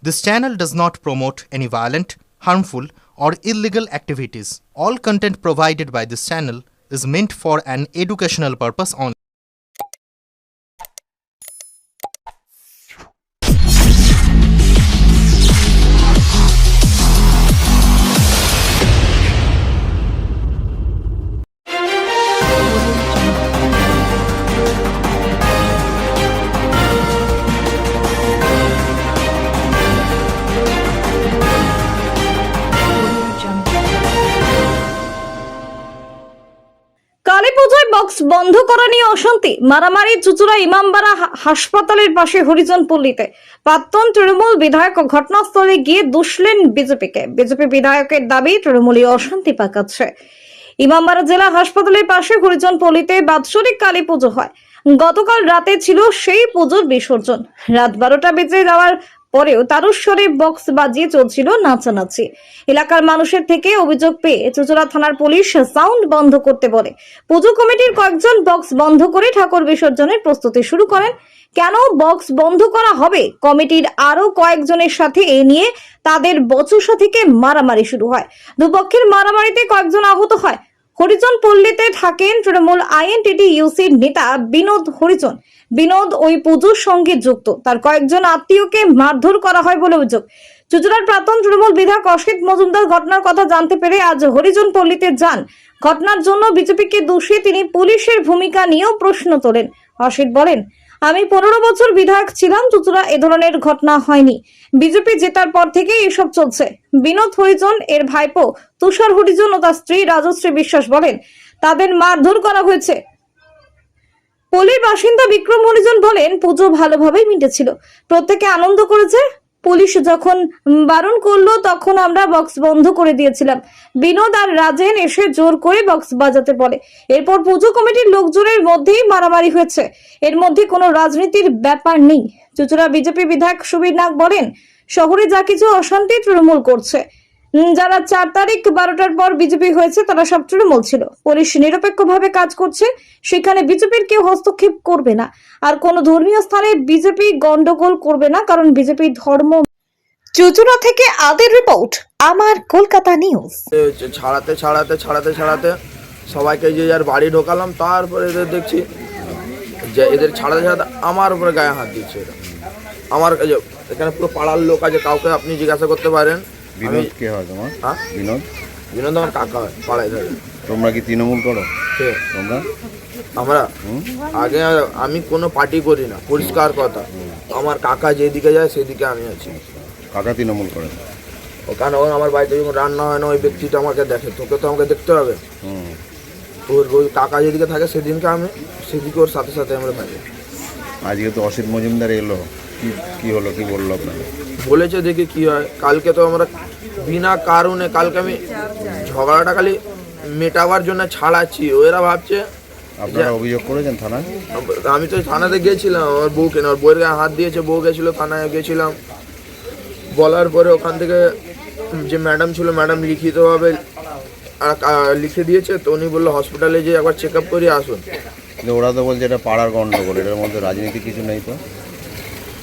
This channel does not promote any violent, harmful, or illegal activities. All content provided by this channel is meant for an educational purpose only. Kali পুজোয় box বন্ধ করা নিয়ে অশান্তি, মারামারি চুচুড়া ইমামবাড়া হাসপাতালের পাশে হরিজন পল্লীতে প্রাক্তন তৃণমূল বিধায়ক ঘটনাস্থলে গিয়ে দুষলেন বিজেপিকে। বিজেপি বিধায়কের দাবি তৃণমূলী অশান্তি পাকাচ্ছে। ইমামবাড়া জেলা হাসপাতালের পাশে হরিজন পল্লীতে বাৎসরিক কালী পুজো হয়। গতকাল রাতে ছিল সেই পুজোর বিসর্জন। রাত 12টা বেজে যাওয়ার পরেও তারস্বরে বক্স বাজিয়ে চলছিল নাচানাচি। এলাকার মানুষের থেকে অভিযোগ পেয়ে চুচুড়া থানার পুলিশ সাউন্ড বন্ধ করতে বলে। পুজো কমিটির কয়েকজন বক্স বন্ধ করে ঠাকুর বিসর্জনের প্রস্তুতি শুরু করেন। কেন বক্স বন্ধ করা হবে? কমিটির আরো কয়েকজনের সাথে এ নিয়ে তাদের বচসা থেকে মারামারি শুরু হয়। দুপক্ষের মারামারিতে কয়েকজন আহত হয়। হরিজন পল্লীতে থাকেন তৃণমূল আইএনটিটি ইউসির নেতা বিনোদ হরিজন। বিনোদ ওই পুজোর সঙ্গে যুক্ত। তার কয়েকজন আত্মীয়কে মারধর করা হয় বলে অভিযোগ। চুচুড়ার প্রাক্তন তৃণমূল বিধায়ক অসিত মজুমদার ঘটনার কথা জানতে পেরে আজ হরিজন পল্লীতে যান। ঘটনার জন্য বিজেপিকে দোষে তিনি পুলিশের ভূমিকা নিয়েও প্রশ্ন তোলেন। অসিত বলেন, আমি 15 বছর বিধায়ক ছিলাম, চুচুড়া এ ধরনের ঘটনা হয়নি। বিজেপি জেতার পর থেকে এসব চলছে। বিনোদ হরিজন এর ভাইপো তুষার হরিজন ও তার স্ত্রী রাজশ্রী বিশ্বাস বলেন, তাদের মারধর করা হয়েছে। পল্লীর বাসিন্দা বিক্রম হরিজন বলেন, পুজো ভালোভাবেই মিটেছিল, প্রত্যেকে আনন্দ করেছে। পুলিশ যখন বারণ করলো তখন আমরা বক্স বন্ধ করে দিয়েছিলাম। বিনোদ আর রাজেন এসে জোর করে বক্স বাজাতে বলে। এরপর পুজো কমিটির লোকজনের মধ্যেই মারামারি হয়েছে। এর মধ্যে কোনো রাজনীতির ব্যাপার নেই। চুচুড়া বিজেপি বিধায়ক সুবীর নাগ বলেন, শহরে যা কিছু অশান্তি তৃণমূল করছে। যারা 4 তারিখ 12টার পর বিজেপি হয়েছে তারা সব তৃণমূল ছিল। পুলিশ নিরপেক্ষভাবে কাজ করছে, সেখানে বিজেপির কেউ হস্তক্ষেপ করবে না। আর কোন ধর্মীয় স্থানে বিজেপি গন্ডগোল করবে না, কারণ বিজেপি ধর্ম। চুচুড়া থেকে আদের রিপোর্ট, আমার কলকাতা নিউজ। ছাড়াতে সবাইকে যে যার বাড়ি ঢোকালাম, তারপরে এদের দেখছি যে এদের ছাড়াতে আমার উপরে গায়ে হাত দিচ্ছে। এরা আমার এখানে পুরো পাড়ার লোক আছে, কাউকে আপনি জিজ্ঞাসা করতে পারেন। বিনোদ কে হয় তোমার? হ্যাঁ, বিনোদ আমার কাকা হয়, পাড়ায় থাকে। তোমরা কি তৃণমূল করো? আমরা আগে আমি কোনো পার্টি করি না, পরিষ্কার কথা। আমার কাকা যেদিকে যায় সেদিকে আমি আছি। কাকা তৃণমূল করে? ওখানে আমার বাড়িতে যখন রান্না হয় না, ওই ব্যক্তিটা আমাকে দেখে, তোকে তো আমাকে দেখতে হবে। ওই কাকা যেদিকে থাকে সেদিনকে আমি সেদিকে ওর সাথে সাথে আমরা থাকি। আজকে তো অসিত মজুমদার এলো, কি হলো, কি বললো আপনাকে? বলেছে দেখি কি হয়। কালকে তো আমরা বিনা কারণে, কালকে আমি ঝগড়াটা খালি মেটাবার জন্য ছাড়াচ্ছি। ওরা ভাবছে। আপনারা অভিযোগ করেছেন থানায়? আমি তো থানাতে গিয়েছিলাম, আমার বউকে না, ওর বউয়ের গায়ে হাত দিয়েছে, বউ গেছিল থানায়, গেছিলাম। বলার পরে ওখান থেকে যে ম্যাডাম ছিল, ম্যাডাম লিখিতভাবে লিখে দিয়েছে। তো উনি বললো হসপিটালে যে একবার চেক আপ করে আসুন। কিন্তু ওরা তো বলছে এটা পাড়ার গণ্ডগোল, এটার মধ্যে রাজনীতি কিছু নেই। তো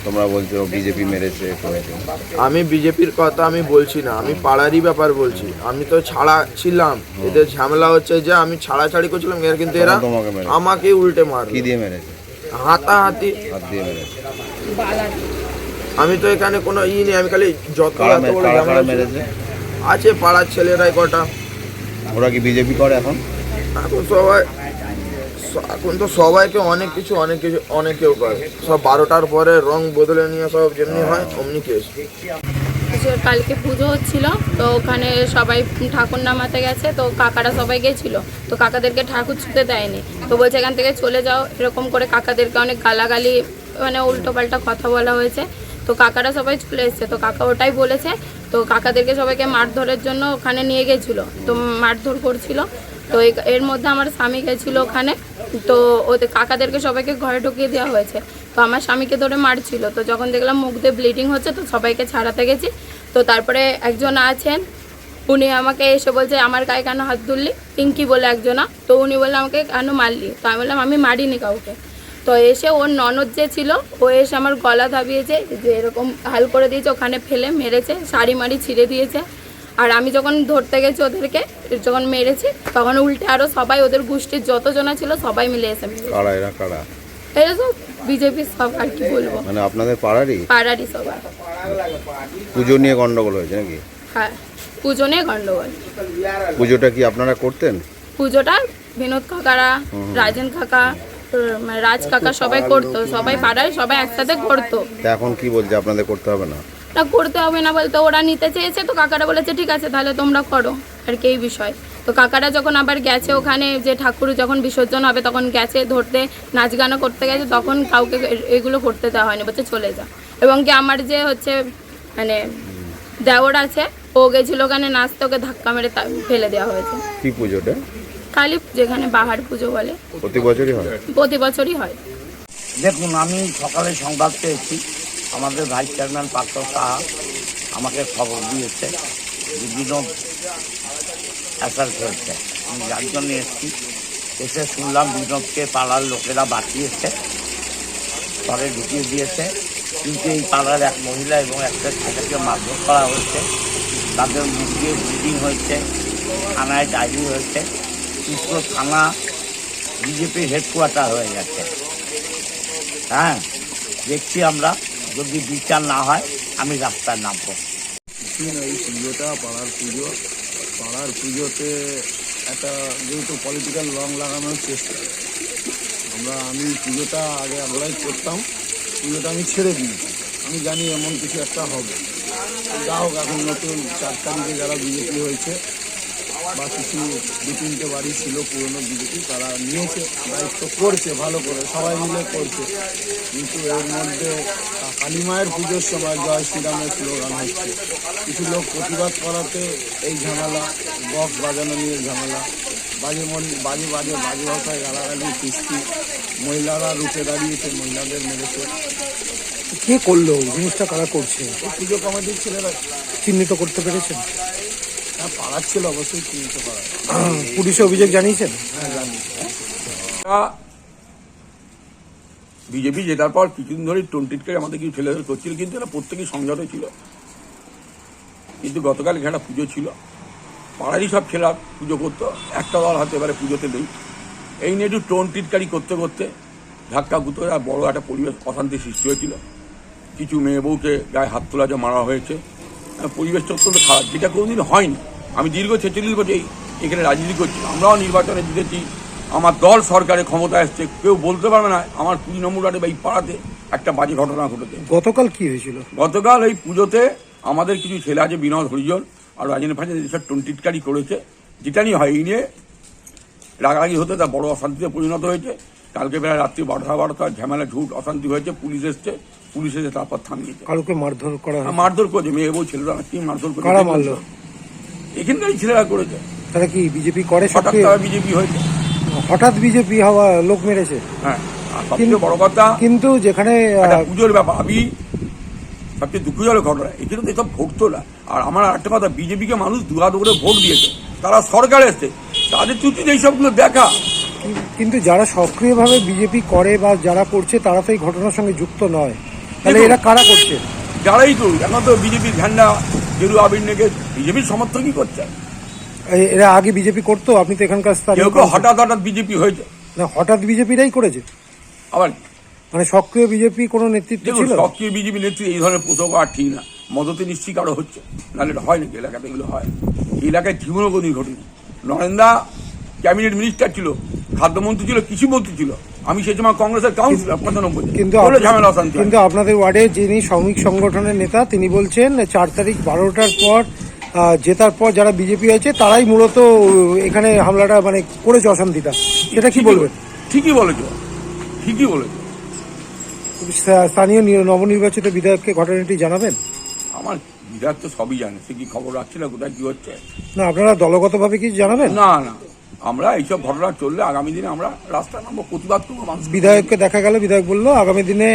তোমরা বলছো বিজেপি মেরেছে। আমি বিজেপির কথা আমি বলছি না, আমি পাড়ারই ব্যাপার বলছি। আমি তো ছাড়া ছিলাম, এদের ঝামেলা হচ্ছে যে আমি ছাড়াছাড়ি করছিলাম, কিন্তু এরা আমাকে উল্টে মার। কি দিয়ে মেরেছে? হাতাহাতি। হাত দিয়ে মেরেছে। আমি তো এখানে কোনো নেই, আমি খালি যত মেরেছে আছে পাড়ার ছেলেরাই কটা। ওরা কি বিজেপি করে এখন? এখন তো সবাইকে অনেকেও করে। সব 12টার পরে রং বদলে নিয়ে সব যেমনি হয় অমনি কেস। কালকে পুজো হচ্ছিল, তো ওখানে সবাই ঠাকুর নামাতে গেছে, তো কাকারা সবাই গেছিল। তো কাকাদেরকে ঠাকুর ছুঁতে দেয়নি, তো বলছে এখান থেকে চলে যাও, এরকম করে কাকাদেরকে অনেক গালাগালি, মানে উল্টো পাল্টা কথা বলা হয়েছে। তো কাকারা সবাই চলে এসছে, তো কাকা ওটাই বলেছে। তো কাকাদেরকে সবাইকে মারধরের জন্য ওখানে নিয়ে গেছিলো, তো মারধর করছিল। তো এর মধ্যে আমার স্বামী গেছিলো ওখানে, তো ওদের কাকাদেরকে সবাইকে ঘরে ঢুকিয়ে দেওয়া হয়েছে। তো আমার স্বামীকে ধরে মারছিল, তো যখন দেখলাম মুখ দিয়ে ব্লিডিং হচ্ছে, তো সবাইকে ছাড়াতে গেছি। তো তারপরে একজন আছেন, উনি আমাকে এসে বলছে আমার গায়ে কেন হাত তুললি, পিঙ্কি বলে একজনা। তো উনি বললে আমাকে কেন মারলি? তো আমি বললাম আমি মারিনি কাউকে। তো এসে ওর ননদ যে ছিল ও এসে আমার গলা দাবিয়েছে, যে এরকম হাল করে দিয়েছে, ওখানে ফেলে মেরেছে, শাড়ি মাড়ি ছিঁড়ে দিয়েছে। আর আমি যখন ধরতে গেছি ওদেরকে, যখন মেরেছি, তখন উল্টে আরও সবাই ওদের গোষ্ঠীর যতজনা ছিল সবাই মিলে এসে মেরেছে। কারা এরা কারা? এটা সব বিজেপির সব, আর কি বলবো, মানে আপনাদের পাড়ারই সবাই। পুজো নিয়ে গন্ডগোল হয়েছে নাকি? হ্যাঁ, পুজো নিয়ে গন্ডগোল। পুজোটা কি আপনারা করতেন? পুজোটা বিনোদ কাকারা, রাজেন কাকা, রাজ কাকা সবাই করতো, সবাই পাড়ায় সবাই একসাথে করতো। তা এখন কি বলছে আপনাদের করতে হবে না? না, করতে হবে না বলতে ওরা নিতে চেয়েছে, তো কাকারা বলেছে ঠিক আছে তাহলে তোমরা করো, আর কি এই বিষয়। তো কাকারা যখন আবার গেছে ওখানে, যে ঠাকুর যখন বিসর্জন হবে তখন গেছে ধরতে, নাচ গানা করতে গেছে, তখন কাউকে এগুলো করতে দেওয়া হয়নি, বলছে চলে যা। এবং কি আমার যে হচ্ছে মানে দেওর আছে, ও গেছিল ওখানে নাচতে, ওকে ধাক্কা মেরে ফেলে দেওয়া হয়েছে। কি পুজোটা? কালী, যেখানে বাহার পুজো বলে, প্রতি বছরই হয়? প্রতি বছরই হয়। দেখুন, আমি সকালে সংবাদ পেয়েছি, আমাদের ভাইস চেয়ারম্যান পার্থ সাহা আমাকে খবর দিয়েছে বিভিন্ন অ্যাসাল্ট হয়েছে। আমি যার জন্য এসেছি, এসে শুনলাম বিনোদকে পাড়ার লোকেরা বাঁচিয়েছে, ঘরে ঢুকিয়ে দিয়েছে, কিন্তু এই পাড়ার এক মহিলা এবং একটা ছেলেকে মারধর করা হয়েছে, তাদের মুখ দিয়ে ব্লিডিং হয়েছে, থানায় ডায়েরি হয়েছে। পুরো থানা বিজেপির হেডকোয়ার্টার হয়ে গেছে। হ্যাঁ, দেখছি আমরা, যদি বিচার না হয় আমি রাস্তায় নামবো। এই পুজোটা পাড়ার পুজোতে একটা যেহেতু পলিটিক্যাল রং লাগানোর চেষ্টা, আমি পুজোটা আগে আমরাই করতাম, পুজোটা আমি ছেড়ে দিয়েছি। আমি জানি এমন কিছু একটা হবে। যা হোক, এখন নতুন 4 তারিখে যারা বিজেপি হয়েছে বা কিছু 2-3টে বাড়ি ছিল পুরনো বিজেপি, তারা নিয়েছে দায়িত্ব, করছে ভালো করে, সবাই মিলে করছে। কিন্তু এর মধ্যে কালী মায়ের পুজোর সময় জয় শ্রীরামের স্লোগান হচ্ছে, কিছু লোক প্রতিবাদ করাতে এই ঝামেলা, বক্স বাজানো নিয়ে ঝামেলা, বাজে ভাষায় গালাগালি, কুস্তি, মহিলারা রুখে দাঁড়িয়েছে, মহিলাদের মেরেছে। কে করলো জিনিসটা, কারা করছে? পুজো কমিটির ছেলেরা চিহ্নিত করতে পেরেছেন? হ্যাঁ, পাড়ার ছিল, অবশ্যই চিহ্নিত করা। পুলিশে অভিযোগ জানিয়েছেন? হ্যাঁ, জানিয়েছে। বিজেপি জেতার পর কিছুদিন ধরে টোনটিটকে আমাদের কিছু ছেলেদের করছিল, কিন্তু এরা প্রত্যেকেই সংযত ছিল। কিন্তু গতকাল এখানে পুজো ছিল, পাড়ারই সব ছেলেরা পুজো করতো, একটা দল হাতে এবারে পুজোতে নেই। এই নিয়ে একটু টোনটিটকারি করতে করতে ধাক্কা গুতো বড় একটা পরিবেশ অশান্তি সৃষ্টি হয়েছিল। কিছু মেয়ে বউকে গায়ে হাত তোলা যে মারা হয়েছে, পরিবেশটা অত্যন্ত খারাপ, যেটা কোনোদিন হয়নি। আমি দীর্ঘ 46 বছর এখানে রাজনীতি করছি, আমরাও নির্বাচনে জিতেছি, আমার দল সরকারে ক্ষমতা আসছে, কেউ বলতে পারবে না আমার 20 নম্বর ওয়ার্ডে বা এই পাড়াতে একটা বাজে ঘটনা ঘটেছে। গতকাল কি হয়েছিল? গতকাল এই পুজোতে আমাদের কিছু ছেলে আছে, বিনোদ হরিজন আর রাজেন ফাজেন, এসব টোনটিটকারি করেছে, যেটা নিয়ে হয় এই নিয়ে রাগারাগি হতে তা বড় অশান্তিতে পরিণত হয়েছে। কালকে প্রায় রাত্রি 12টা ঝামেলা, ঝুট, অশান্তি হয়েছে। পুলিশ এসছে, পুলিশ এসে তারপর থামিয়েছে। কালকে মারধর করা হয়? মারধর করেছে, মেয়ে বউ ছেলেরা কি মারধর করেছে? কারা মারলো? এখানকারই ছেলেরা করেছে। তারা কি বিজেপি করে? হঠাৎ তারা বিজেপি হয়েছে, হঠাৎ বিজেপি হওয়া লোক মেরেছে। হ্যাঁ, আর সবচেয়ে বড় কথা, কিন্তু যেখানে পুজোর ব্যাপার, আমি সবচেয়ে দুঃখজনক ঘটনা, এখানে তো এসব ভোট তোলা। আর আমার একটা কথা, বিজেপিকে মানুষ দুহাত করে ভোট দিয়েছে, তারা সরকারে এসছে, তাদের উচিত এইসবগুলো দেখা। কিন্তু যারা সক্রিয়ভাবে বিজেপি করে বা যারা করছে, তারা তো এই ঘটনার সঙ্গে যুক্ত নয়। তাহলে এরা কারা করছে? যারাই করুক, এখন তো বিজেপির ঝান্ডা গেরুয়া আবির্নেকে বিজেপির সমর্থনই করছে। এরা আগে বিজেপি করতো? আপনি তো এখানকার কেউ কেউ হঠাৎ বিজেপি হয়েছে। না, হঠাৎ বিজেপিরাই করেছে। আবার মানে সক্রিয় বিজেপি কোনো নেতৃত্ব ছিল? সক্রিয় বিজেপি নেতৃত্ব এই ধরনের প্রসঙ্গ আর ঠিক না, মদতে নিশ্চয়ই কারো হচ্ছে, নাহলে এটা হয় নাকি? এলাকাতে এগুলো হয়, এই এলাকায় জীবনও কোনদিন ঘটেনি। নরেন্দা ক্যাবিনেট মিনিস্টার ছিল, খাদ্যমন্ত্রী ছিল, কৃষিমন্ত্রী ছিল, আমি সেই সময় কংগ্রেসের কাউন্সিলর 95। কিন্তু আপনাদের ওয়ার্ডে যিনি শ্রমিক সংগঠনের নেতা, তিনি বলছেন 4 তারিখ 12টার পর জেতার পর যারা বিজেপি আছে তারাই মূলত এখানে হামলাটা মানে করেছে, অশান্তিটা। সেটা কি বলবেন? ঠিকই বলেছ। স্থানীয় নবনির্বাচিত বিধায়ককে ঘটনাটি জানাবেন? আমার বিধায়ক তো সবই জানে, সে কি খবর রাখছে না কোথায় কি হচ্ছে। না, আপনারা দলগতভাবে কি জানাবেন? না, আমরা এইসব ঘটনা চললে আগামী দিনে আমরা রাস্তায় নামবো, প্রতিবাদ করবো। বিধায়ককে দেখা গেল, বিধায়ক বললো আগামী দিনে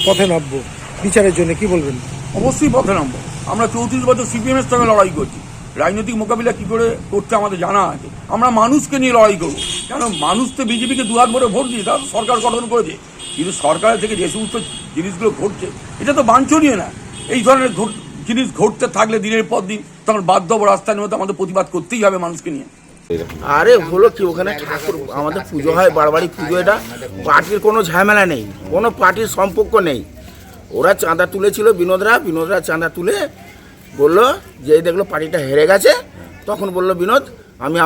পথে নামবো বিচারের জন্য, কি বলবেন? অবশ্যই পথে নামবো। আমরা 34 বছর সিপিএম এর সঙ্গে লড়াই করছি, রাজনৈতিক মোকাবিলা কি করে করতে আমাদের জানা আছে। আমরা মানুষকে নিয়ে লড়াই করবো, কেন মানুষ তো বিজেপিকে দুহাত ভরে ভোট দিয়ে তারা সরকার গঠন করেছে, কিন্তু সরকারের থেকে যে সমস্ত জিনিসগুলো ঘটছে এটা তো বাঞ্ছনীয় না। এই ধরনের জিনিস ঘটতে থাকলে দিনের পর দিন তখন বাধ্য রাস্তায় নেমে আমাদের প্রতিবাদ করতেই হবে মানুষকে নিয়ে। আরে হলো কি, ওখানে ঠাকুর আমাদের পুজো হয়, বারবারই পুজো, এটা পার্টির কোনো ঝামেলা নেই, কোনো পার্টির সম্পর্ক নেই। ওরা চাঁদা তুলেছিল, বিনোদরা চাঁদা তুলে বললো যে এই দেখলো পার্টিটা হেরে গেছে, তখন বললো বিনোদ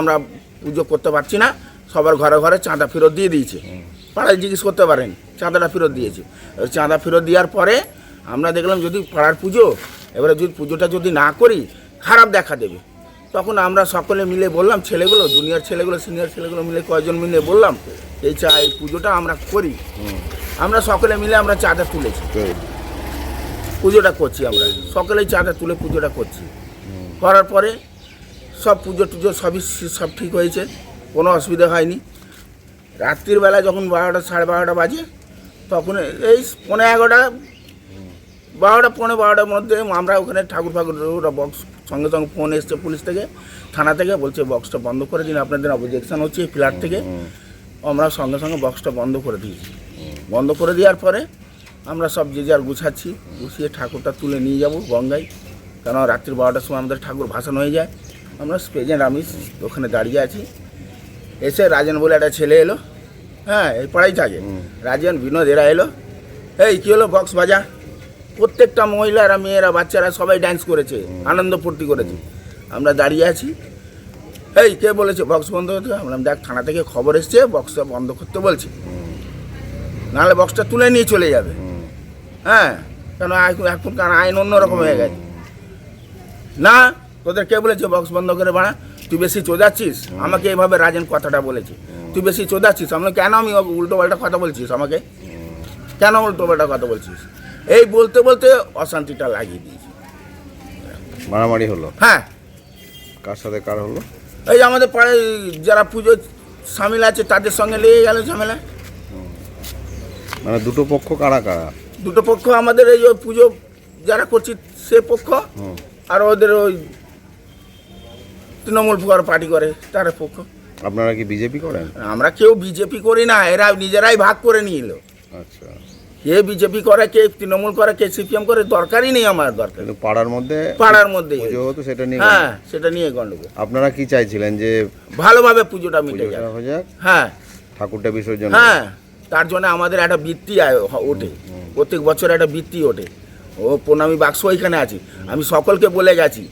আমরা পুজো করতে পারছি না, সবার ঘরে ঘরে চাঁদা ফেরত দিয়ে দিয়েছে। পাড়ায় জিজ্ঞেস করতে পারেন, চাঁদাটা ফেরত দিয়েছে। চাঁদা ফেরত দেওয়ার পরে আমরা দেখলাম যদি পাড়ার পুজো, এবারে যদি পুজোটা যদি না করি খারাপ দেখা দেবে, তখন আমরা সকলে মিলে বললাম, ছেলেগুলো জুনিয়র ছেলেগুলো সিনিয়র ছেলেগুলো মিলে কয়েকজন মিলে বললাম এই পুজোটা আমরা করি। আমরা সকলে মিলে আমরা চাঁদা তুলেছি, পুজোটা করছি, আমরা সকলেই চাঁদা তুলে পুজোটা করছি। করার পরে সব পুজো টুজো সব ঠিক হয়েছে, কোনো অসুবিধা হয়নি। রাত্রির বেলা যখন 12টা সাড়ে 12টা বাজে, তখন এই 12টার মধ্যে আমরা ওখানে ঠাকুর ওরা বক্স সঙ্গে সঙ্গে ফোন এসছে পুলিশ থেকে, থানা থেকে, বলছে বক্সটা বন্ধ করে দিন, আপনাদের অবজেকশন হচ্ছে এই ফ্ল্যাট থেকে। আমরা সঙ্গে সঙ্গে বক্সটা বন্ধ করে দিয়েছি। বন্ধ করে দেওয়ার পরে আমরা সব যে যার গুছাচ্ছি, গুছিয়ে ঠাকুরটা তুলে নিয়ে যাব গঙ্গায়, কেন রাত্রি 12টার সময় আমাদের ঠাকুর ভাসান হয়ে যায়। আমরা প্রেজেন্ট আমি ওখানে দাঁড়িয়ে আছি। এসে রাজেন বলে একটা ছেলে এলো, হ্যাঁ এই পাড়াই থাকে, রাজেন বিনোদ এরা এলো, এই কী হলো বক্স বাজা। প্রত্যেকটা মহিলারা মেয়েরা বাচ্চারা সবাই ডান্স করেছে, আনন্দ ফুর্তি করেছে। আমরা দাঁড়িয়ে আছি, এই কে বলেছে বক্স বন্ধ করতে? আমরা দেখ থানা থেকে খবর এসছে বক্সটা বন্ধ করতে বলছে, নাহলে বক্সটা তুলে নিয়ে চলে যাবে। হ্যাঁ, কেন এখনকার আইন অন্যরকম হয়ে গেছে। না, তোদের কে বলেছে বক্স বন্ধ করে বাড়া? তুই বেশি চোদাচ্ছিস আমাকে, এইভাবে রাজেন কথাটা বলেছে, তুই বেশি চোদাচ্ছিস। আমরা কেন আমি উল্টো পাল্টা কথা বলছিস আমাকে, কেন উল্টো পাল্টা কথা বলছিস? এই বলতে বলতে অশান্তিটা লাগিয়ে দিয়েছে, মারামারি হলো। হ্যাঁ, কার সাথে কার হলো? এই আমাদের পাড়ায় যারা পুজো সামিল আছে তাদের সঙ্গে লেগে গেল ঝামেলা। মানে দুটো পক্ষ কারা কারা? দুটো পক্ষ আমাদের এই পুজো যারা করছি সে পক্ষ, আর ওদের ওই তৃণমূল পার্টি করে তার পক্ষ। আপনারা কি বিজেপি করেন? আমরা কেউ বিজেপি করি না, এরা নিজেরাই ভাগ করে নিয়ে এলো। আচ্ছা, কে বিজেপি করে, কে তৃণমূল করে, কে সিপিএম করে, দরকারই নেই আমার দরকার। কিন্তু পাড়ার মধ্যে পুজো হতো, সেটা নিয়ে, হ্যাঁ সেটা নিয়ে গন্ডগোল। আপনারা কি চাইছিলেন? যে ভালোভাবে পুজোটা মিটে হয়ে যাক, হ্যাঁ, ঠাকুরটা বিসর্জন। হ্যাঁ, তার জন্য আমাদের একটা বৃত্তি ওঠে, প্রত্যেক বছর একটা বৃত্তি ওঠে। ও প্রণামী বাক্স ওইখানে আছে, আমি সকলকে বলে গেছি,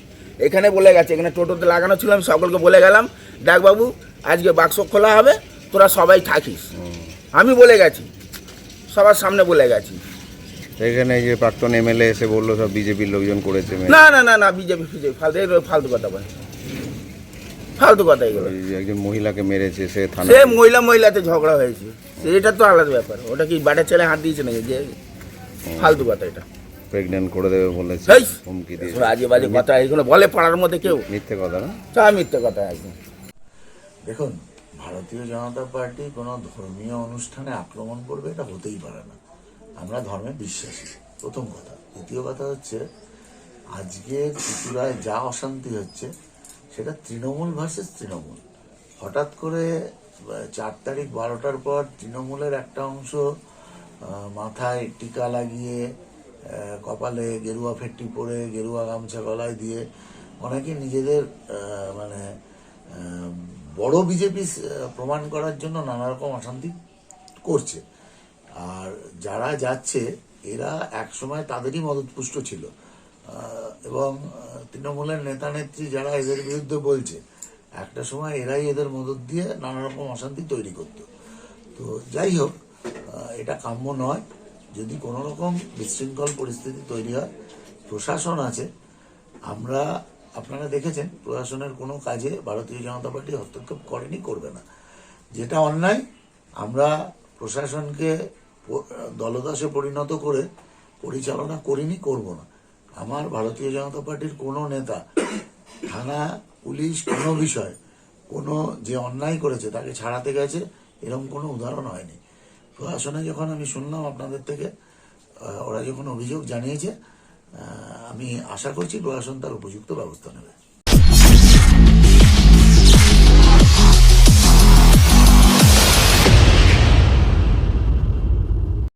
এখানে বলে গেছি, এখানে টোটোতে লাগানো ছিল, আমি সকলকে বলে গেলাম, দেখ বাবু আজকে বাক্স খোলা হবে, তোরা সবাই থাকিস। আমি বলে গেছি, সবার সামনে বলে গেছি। এখানে যে প্রাক্তন এমএলএ এসে বললো সব বিজেপির লোকজন করেছে। না না না না, বিজেপি ফালতু কথা বলে, ফালতু কথা এগুলো। একজন মহিলাকে মেরেছে, সে থানা, সে মহিলাতে ঝগড়া হয়েছে, এটা তো আলাদা ব্যাপার। ওটা কি বাটার ছেলে হাত দিয়েছে নাকি? যে ফালতু কথা, এটা প্রেগন্যান্ট করে দেবে বলেছে, হুমকি দিয়ে। আজে বাজে কথা এগুলো বলে পাড়ার মধ্যে কেউ, মিথ্যে কথা না? মিথ্যে কথা একদম। দেখুন, ভারতীয় জনতা পার্টি কোনো ধর্মীয় অনুষ্ঠানে আক্রমণ করবে এটা হতেই পারে না। আমরা ধর্মে বিশ্বাসী, প্রথম কথা। দ্বিতীয় কথা হচ্ছে, আজকে ত্রিপুরায় যা অশান্তি হচ্ছে সেটা তৃণমূল ভার্সেস তৃণমূল। হঠাৎ করে 4 তারিখ 12টার পর তৃণমূলের একটা অংশ মাথায় টিকা লাগিয়ে, কপালে গেরুয়া ফেট্টি পরে, গেরুয়া গামছা গলায় দিয়ে অনেকে নিজেদের মানে বড় বিজেপি প্রমাণ করার জন্য নানা রকম অশান্তি করছে। আর যারা যাচ্ছে এরা একসময় তাদেরই মদতপুষ্ট ছিল, এবং তৃণমূলের নেতা নেত্রী যারা এদের বিরুদ্ধে বলছে, একটা সময় এরাই এদের মদত দিয়ে নানা রকম অশান্তি তৈরি করত। তো যাই হোক, এটা কাম্য নয়। যদি কোনো রকম বিশৃঙ্খল পরিস্থিতি তৈরি হয়, প্রশাসন আছে। আপনারা দেখেছেন প্রশাসনের কোনো কাজে ভারতীয় জনতা পার্টি হস্তক্ষেপ করেনি, করবে না। যেটা অন্যায়, আমরা প্রশাসনকে দলদাসে পরিণত করে পরিচালনা করিনি, করব না। আমার ভারতীয় জনতা পার্টির কোনো নেতা থানা, পুলিশ, কোনো বিষয়, কোনো যে অন্যায় করেছে তাকে ছাড়াতে গেছে, এরকম কোনো উদাহরণ হয়নি। প্রশাসনে যখন আমি শুনলাম আপনাদের থেকে, ওরা যখন অভিযোগ জানিয়েছে, আমি আশা করছি প্রশাসন তার উপযুক্ত ব্যবস্থা নেবে।